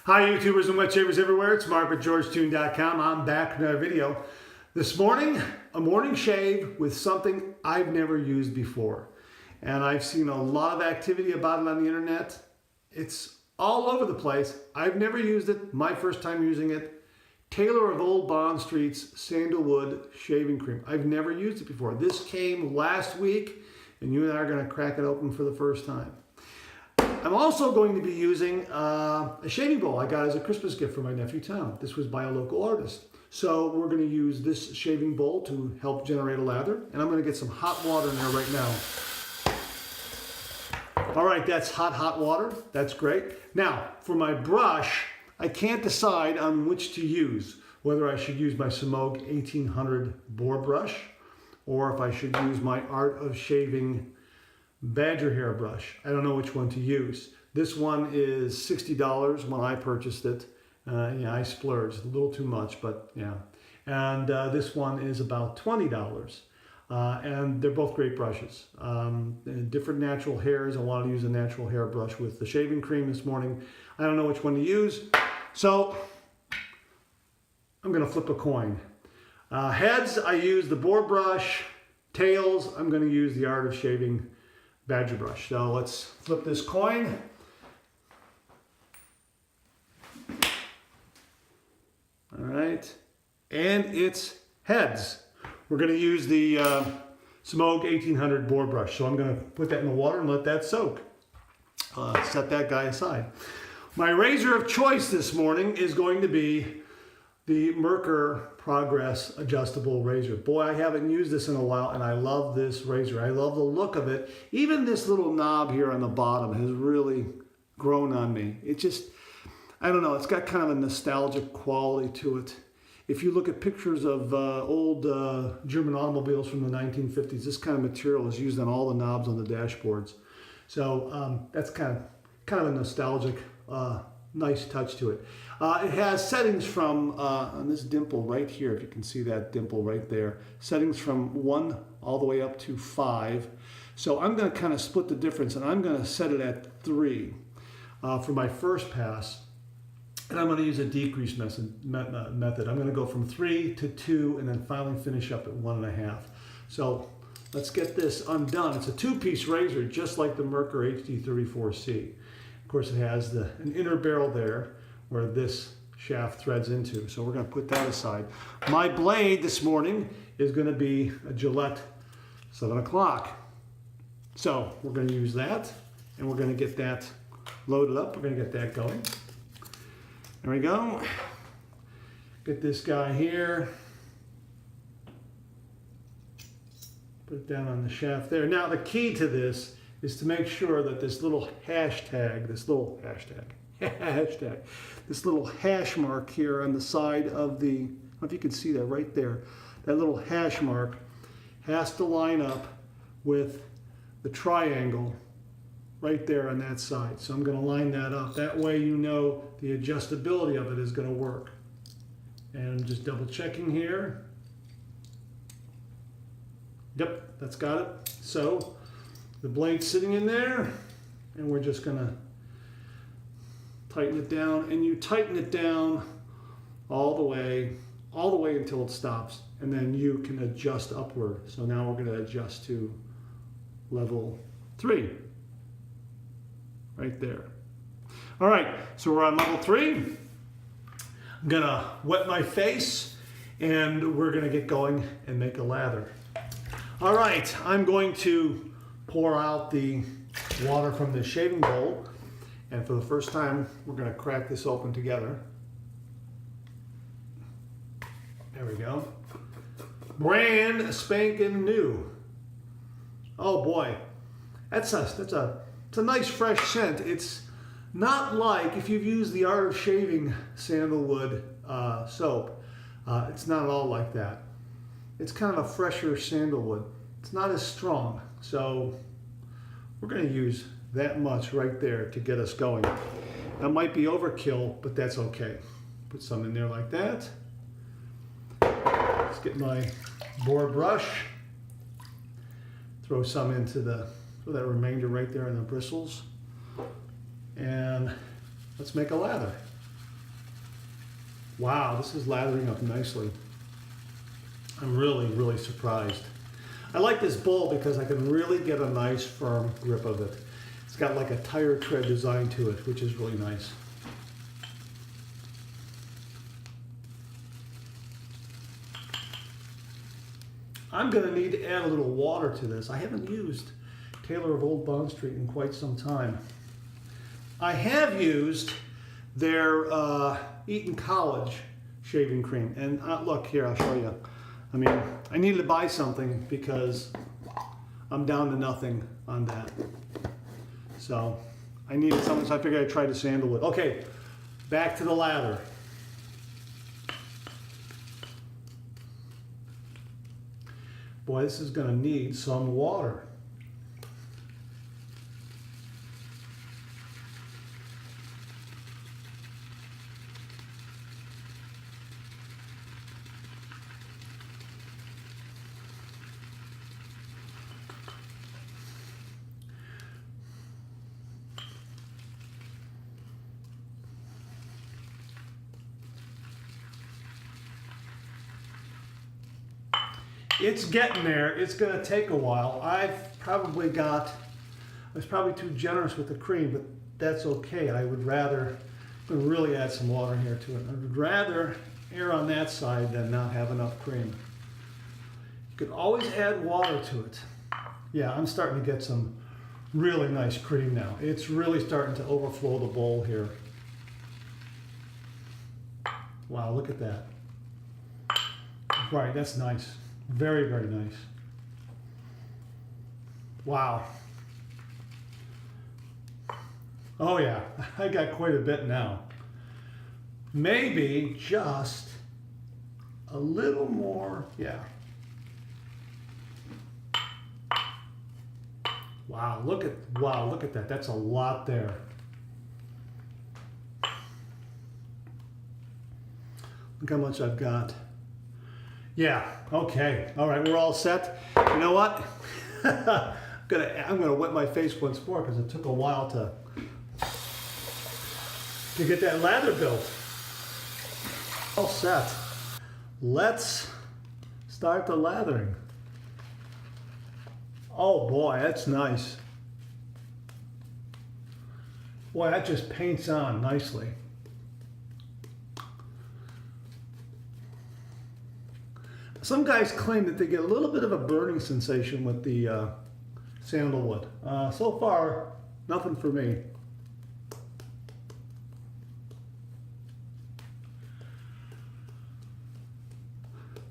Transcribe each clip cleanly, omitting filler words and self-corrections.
Hi YouTubers and wet shavers everywhere, it's Mark with GeorgeToon.com. I'm back with another video. This morning, a morning shave with something I've never used before. And I've seen a lot of activity about it on the internet. It's all over the place. I've never used it, my first time using it. Taylor of Old Bond Street's Sandalwood Shaving Cream. I've never used it before. This came last week and you and I are going to crack it open for the first time. I'm also going to be using a shaving bowl I got as a Christmas gift for my nephew Tom. This was by a local artist. So we're going to use this shaving bowl to help generate a lather. And I'm going to get some hot water in there right now. All right, that's hot water. That's great. Now, for my brush, I can't decide on which to use. Whether I should use my Semogue 1800 boar brush or if I should use my Art of Shaving badger hair brush. I don't know which one to use. This one is $60 when I purchased it. Yeah, I splurged a little too much, but yeah. And this one is about $20. And they're both great brushes. Different natural hairs. I wanted to use a natural hair brush with the shaving cream this morning. I don't know which one to use. So I'm going to flip a coin. Heads, I use the boar brush. Tails, I'm going to use the Art of Shaving badger brush. So let's flip this coin. All right, and it's heads. We're going to use the Semogue 1800 boar brush. So I'm going to put that in the water and let that soak. Set that guy aside. My razor of choice this morning is going to be the Merkur Progress adjustable razor. Boy, I haven't used this in a while and I love this razor. I love the look of it. Even this little knob here on the bottom has really grown on me. It just, I don't know, it's got kind of a nostalgic quality to it. If you look at pictures of old German automobiles from the 1950s, this kind of material is used on all the knobs on the dashboards. So that's kind of a nostalgic nice touch to it. It has settings from, on this dimple right here, if you can see that dimple right there, settings from 1 all the way up to 5. So I'm going to kind of split the difference and I'm going to set it at 3 for my first pass. And I'm going to use a decrease method. I'm going to go from 3 to 2 and then finally finish up at 1.5. So let's get this undone. It's a 2-piece razor just like the Merkur HD34C. Of course, it has an inner barrel there where this shaft threads into. So we're going to put that aside. My blade this morning is going to be a Gillette 7 o'clock. So we're going to use that and we're going to get that loaded up. We're going to get that going. There we go. Get this guy here. Put it down on the shaft there. Now the key to this is to make sure that this little hashtag, this little hash mark here on the side of the, I don't know if you can see that right there, that little hash mark has to line up with the triangle right there on that side. So I'm going to line that up. That way you know the adjustability of it is going to work. And just double checking here. Yep, that's got it. So the blade's sitting in there and we're just going to tighten it down, and you tighten it down all the way until it stops, and then you can adjust upward. So now we're going to adjust to level 3 right there. All right, so we're on level 3. I'm going to wet my face and we're going to get going and make a lather. All right, I'm going to pour out the water from the shaving bowl, and for the first time we're going to crack this open together. There we go. Brand spanking new. Oh boy, it's a nice fresh scent. It's not like if you've used the Art of Shaving Sandalwood soap. It's not at all like that. It's kind of a fresher sandalwood. It's not as strong, so we're going to use that much right there to get us going. That might be overkill, but that's okay. Put some in there like that. Let's get my boar brush. Throw some into that remainder right there in the bristles. And let's make a lather. Wow, this is lathering up nicely. I'm really, really surprised. I like this bowl because I can really get a nice firm grip of it. It's got like a tire tread design to it, which is really nice. I'm going to need to add a little water to this. I haven't used Taylor of Old Bond Street in quite some time. I have used their Eton College shaving cream. And look here, I'll show you. I mean, I needed to buy something because I'm down to nothing on that. So I needed something, so I figured I'd try the sandalwood. Okay, back to the lather. Boy, this is going to need some water. It's getting there. It's going to take a while. I was probably too generous with the cream, but that's okay. I would rather, I'm going to really add some water here to it. I would rather err on that side than not have enough cream. You can always add water to it. Yeah, I'm starting to get some really nice cream now. It's really starting to overflow the bowl here. Wow, look at that. Right, that's nice. Very, very nice. Wow. Oh yeah, I got quite a bit now. Maybe just a little more, yeah. Wow, look at that. That's a lot there. Look how much I've got. Yeah, okay. All right, we're all set. You know what? I'm gonna wet my face once more because it took a while to get that lather built. All set. Let's start the lathering. Oh boy, that's nice. Boy, that just paints on nicely. Some guys claim that they get a little bit of a burning sensation with the sandalwood. So far, nothing for me.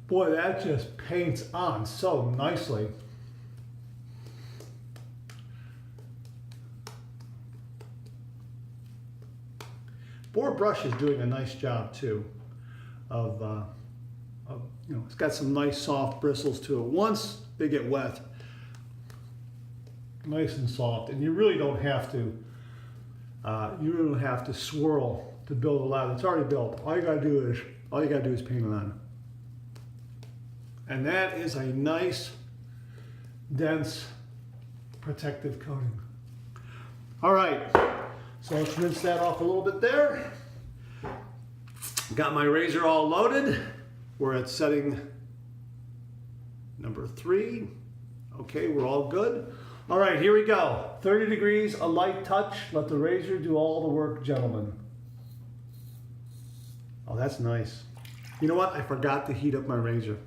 Boy, that just paints on so nicely. Boar brush is doing a nice job too of you know, it's got some nice soft bristles to it. Once they get wet, nice and soft, and you really don't have to swirl to build a lather. It's already built. All you gotta do is paint it on. And that is a nice, dense, protective coating. All right, so let's rinse that off a little bit there. Got my razor all loaded. We're at setting number 3. Okay, we're all good. All right, here we go. 30 degrees, a light touch. Let the razor do all the work, gentlemen. Oh, that's nice. You know what? I forgot to heat up my razor.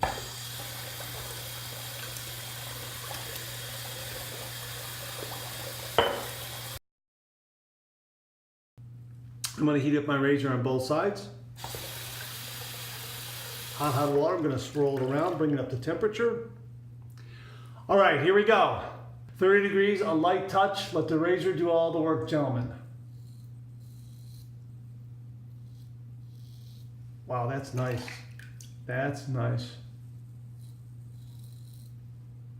I'm going to heat up my razor on both sides. Hot water, I'm going to swirl it around, bring it up to temperature. All right, here we go. 30 degrees, a light touch. Let the razor do all the work, gentlemen. Wow, that's nice. That's nice.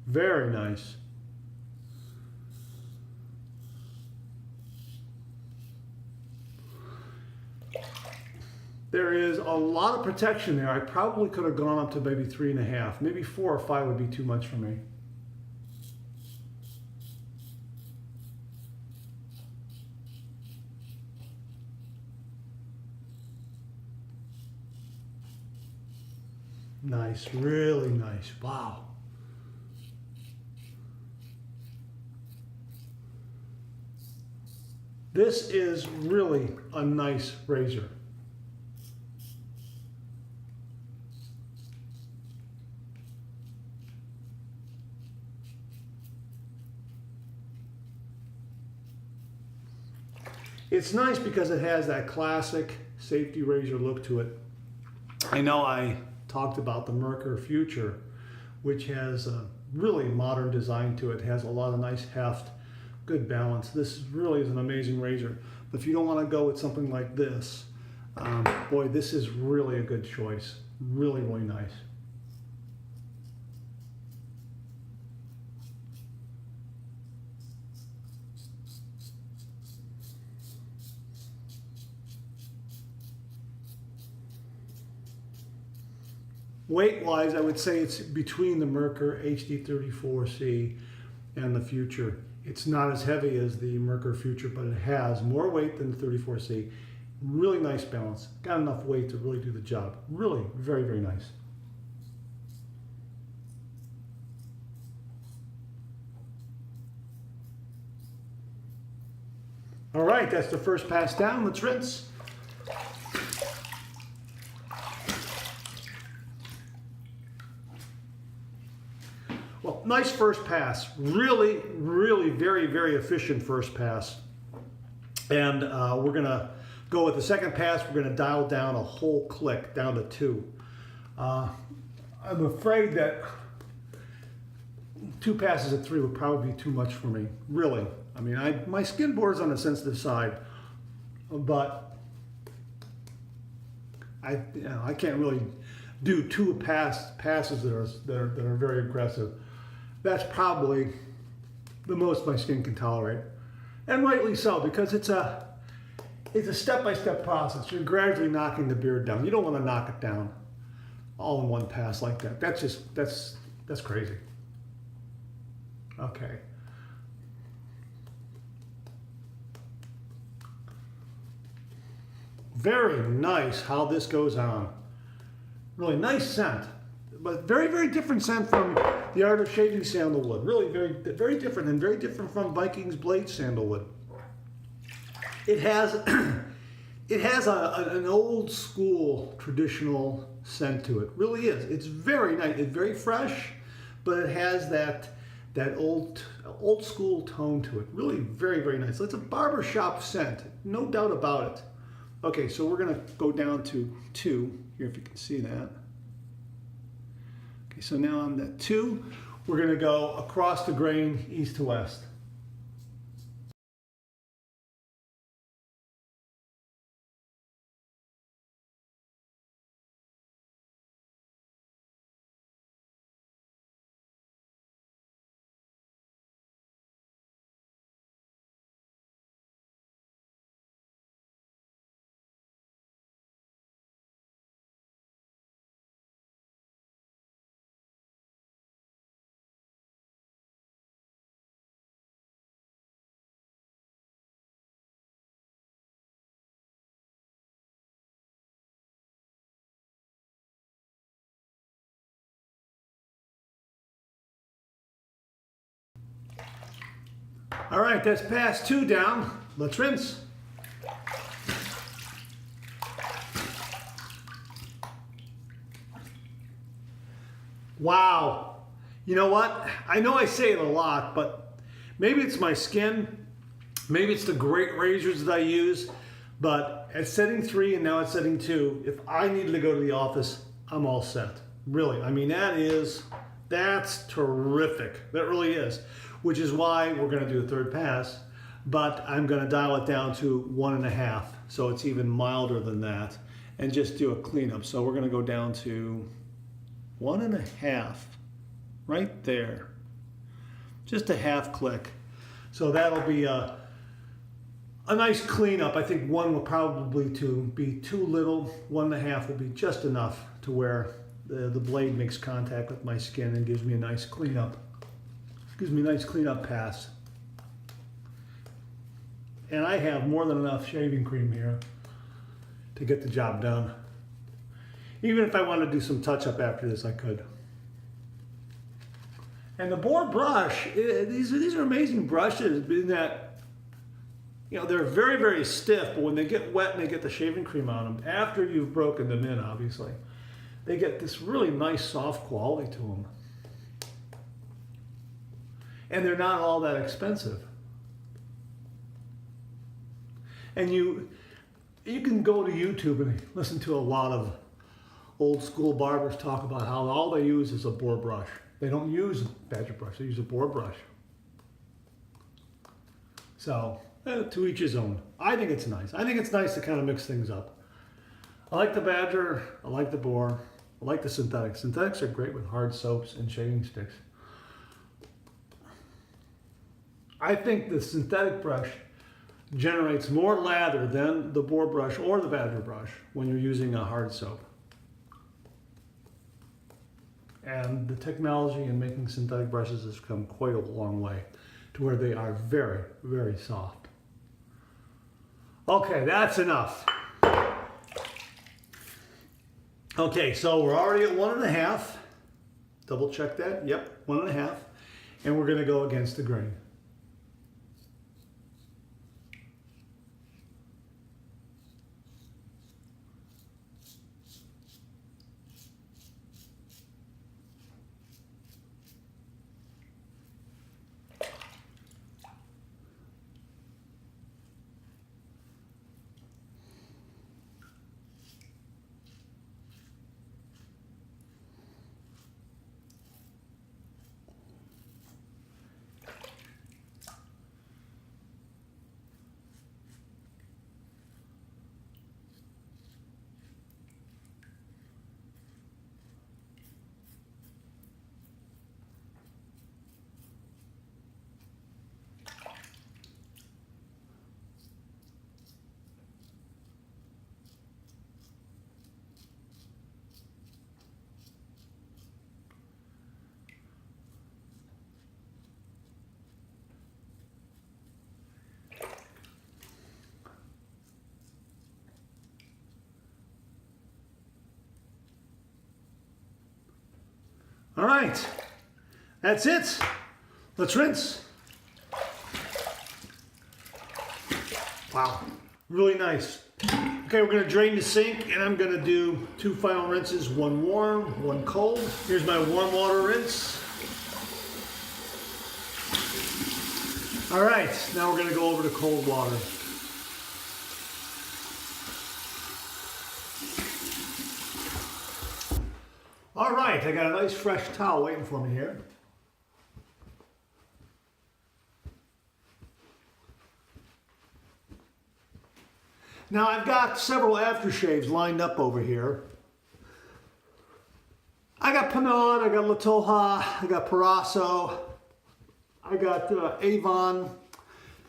Very nice. There is a lot of protection there. I probably could have gone up to maybe 3.5. Maybe 4 or 5 would be too much for me. Nice, really nice. Wow. This is really a nice razor. It's nice because it has that classic safety razor look to it. I know I talked about the Merkur Future, which has a really modern design to it. It has a lot of nice heft, good balance. This really is an amazing razor. But if you don't want to go with something like this, boy, this is really a good choice. Really, really nice. Weight-wise, I would say it's between the Merkur HD34C and the Future. It's not as heavy as the Merkur Future, but it has more weight than the 34C. Really nice balance. Got enough weight to really do the job. Really, very, very nice. All right, that's the first pass down. Let's rinse. Well, nice first pass. Really, really very, very efficient first pass. And we're going to go with the second pass. We're going to dial down a whole click, down to 2. I'm afraid that 2 passes at 3 would probably be too much for me. Really. I mean, my skin board's on the sensitive side, but I can't really do 2 passes that are very aggressive. That's probably the most my skin can tolerate, and rightly so, because it's a step-by-step process. You're gradually knocking the beard down. You don't want to knock it down all in one pass like that. That's crazy. Okay. Very nice how this goes on. Really nice scent, but very, very different scent from the Art of Shaving Sandalwood. Really very, very different, and very different from Viking's Blade Sandalwood. It has an old school traditional scent to it. Really is. It's very nice. It's very fresh, but it has that old school tone to it. Really very, very nice. It's a barbershop scent, no doubt about it. Okay, so we're gonna go down to 2 here, if you can see that. Okay, so now I'm at 2. We're gonna go across the grain, east to west. All right, that's pass 2 down. Let's rinse. Wow. You know what? I know I say it a lot, but maybe it's my skin. Maybe it's the great razors that I use. But at setting 3 and now at setting 2, if I needed to go to the office, I'm all set. Really. I mean, that's terrific. That really is. Which is why we're going to do a third pass, but I'm going to dial it down to 1.5, so it's even milder than that, and just do a cleanup. So we're going to go down to 1.5, right there, just a half click. So that'll be a nice cleanup. I think 1 will probably be too little. 1.5 will be just enough to where the blade makes contact with my skin and gives me a nice cleanup. Gives me a nice cleanup pass. And I have more than enough shaving cream here to get the job done. Even if I want to do some touch-up after this, I could. And the boar brush, these are amazing brushes in that, you know, they're very, very stiff, but when they get wet and they get the shaving cream on them, after you've broken them in, obviously, they get this really nice soft quality to them. And they're not all that expensive. And you can go to YouTube and listen to a lot of old school barbers talk about how all they use is a boar brush. They don't use a badger brush, they use a boar brush. So, to each his own. I think it's nice. I think it's nice to kind of mix things up. I like the badger, I like the boar, I like the synthetics. Synthetics are great with hard soaps and shaving sticks. I think the synthetic brush generates more lather than the boar brush or the badger brush when you're using a hard soap. And the technology in making synthetic brushes has come quite a long way to where they are very, very soft. Okay, that's enough. Okay, so we're already at 1.5. Double check that. Yep, 1.5. And we're going to go against the grain. All right, that's it. Let's rinse. Wow, really nice. Okay, we're gonna drain the sink and I'm gonna do 2 final rinses, one warm, one cold. Here's my warm water rinse. All right, now we're gonna go over to cold water. All right, I got a nice fresh towel waiting for me here. Now I've got several aftershaves lined up over here. I got Pinaud, I got La Toja, I got Parasso, I got Avon,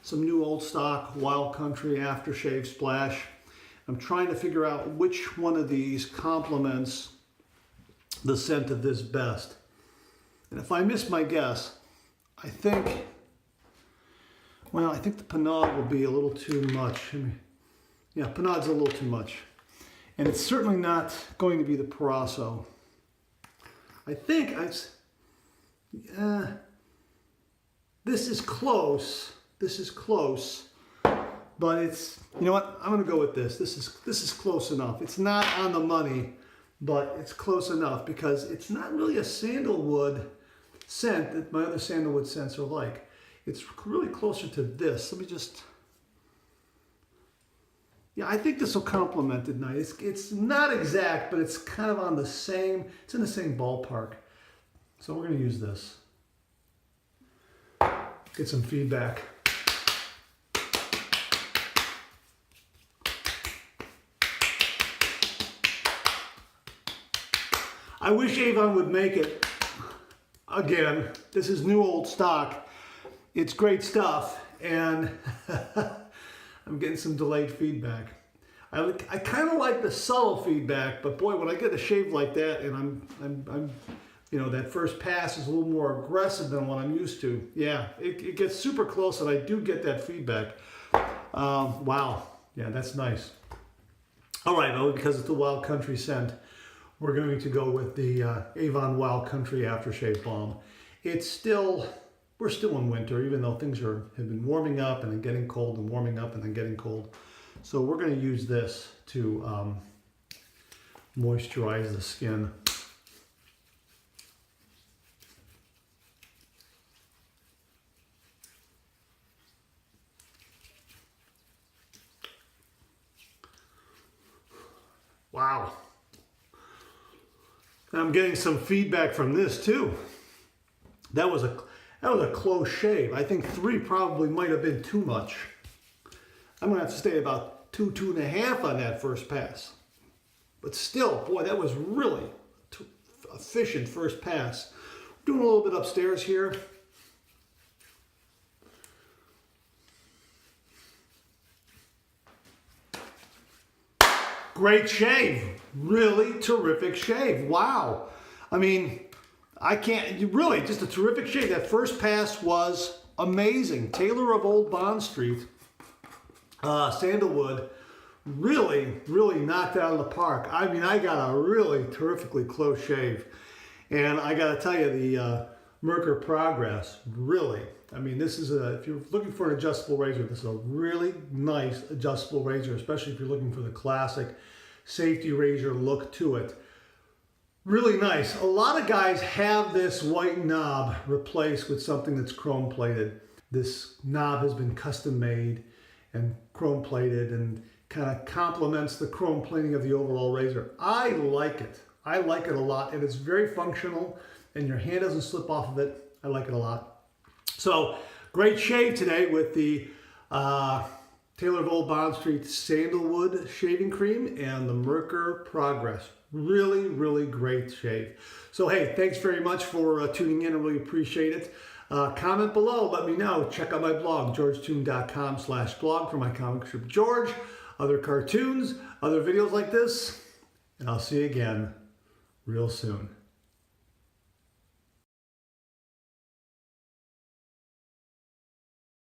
some new old stock Wild Country aftershave splash. I'm trying to figure out which one of these complements the scent of this best. And if I miss my guess, I think the Pinaud will be a little too much. Yeah, Pinaud's a little too much. And it's certainly not going to be the Parasso. I think this is close. This is close. But it's, you know what? I'm going to go with this. This is close enough. It's not on the money, but it's close enough because it's not really a sandalwood scent that my other sandalwood scents are like. It's really closer to this. Let me just, yeah, I think this will complement it nice. It's not exact, but it's kind of on the same, it's in the same ballpark. So we're going to use this. Get some feedback. I wish Avon would make it. Again, this is new old stock. It's great stuff, and I'm getting some delayed feedback. I kind of like the subtle feedback, but boy, when I get a shave like that, and I'm you know, that first pass is a little more aggressive than what I'm used to. Yeah, it gets super close, and I do get that feedback. Wow, yeah, that's nice. All right, well, because it's the Wild Country scent, we're going to go with the Avon Wild Country Aftershave Balm. It's still, we're still in winter, even though things have been warming up and then getting cold and warming up and then getting cold. So we're going to use this to moisturize the skin. Wow. I'm getting some feedback from this too. That was a close shave. I think 3 probably might have been too much. I'm gonna have to stay about 2.5 on that first pass. But still, boy, that was really efficient first pass. Doing a little bit upstairs here. Great shave. Really terrific shave. Wow. I mean, I can't, really, just a terrific shave. That first pass was amazing. Taylor of Old Bond Street, Sandalwood, really knocked it out of the park. I mean, I got a really terrifically close shave. And I got to tell you, the Merkur Progress, really, I mean, this is if you're looking for an adjustable razor, this is a really nice adjustable razor, especially if you're looking for the classic safety razor look to it. Really nice. A lot of guys have this white knob replaced with something that's chrome plated. This knob has been custom made and chrome plated and kind of complements the chrome plating of the overall razor. I like it. I like it a lot, and it's very functional, and your hand doesn't slip off of it. I like it a lot. So, great shave today with the Taylor of Old Bond Street Sandalwood shaving cream and the Merkur Progress. Really great shave. So, hey, thanks very much for tuning in. I really appreciate it. Comment below. Let me know. Check out my blog, georgetoon.com/blog for my comic strip George, other cartoons, other videos like this, and I'll see you again real soon.